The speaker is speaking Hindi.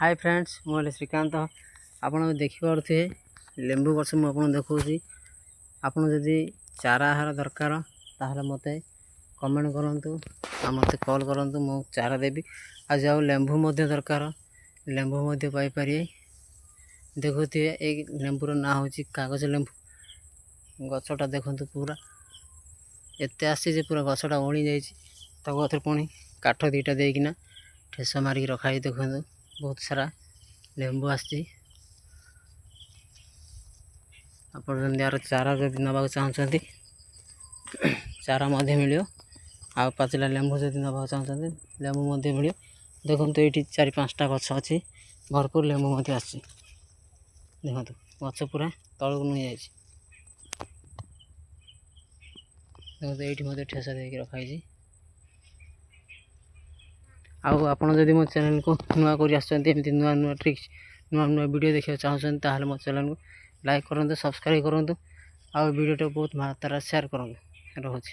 हाय फ्रेंड्स मुझे श्रीकांत आपन देखिपे लेंबू गछ मुझे देखा आपन जदि चारा आहार दरकार ताहले मते कमेंट करूँ मत कॉल करूँ मु चारा देवी आज जाओ लेंबू दरकार लेंबू पाइपर देखुए ये लेंबूर ना हूँ कागज लेंबू गछटा देखु पूरा एत आसी पूरा गछटा ओली जाए पुणी काठ दीटा देकिना ठेस मारिक रखाई देखु बहुत सारा लेंबू आसी यार चारा जब नवा चाहते चारा मिल आ पाचिला लेंबू जब नवा चाहते लेंबू मिल देखो ये 4-5टा गछ अच्छी भरपूर लेंबू आसी देखो गछ पूरा तलू नुई जाए देखो ये ठेसा दे रखाई आपड़ जदि मो चैनल को नुआ कर नुआ नुआ ट्रिक्स नुआ नुआ वीडियो देखा चाहते मो चैनल को लाइक करूँ सब्सक्राइब करूँ आ वीडियो बहुत मात्रा शेयर करूँ रोचे।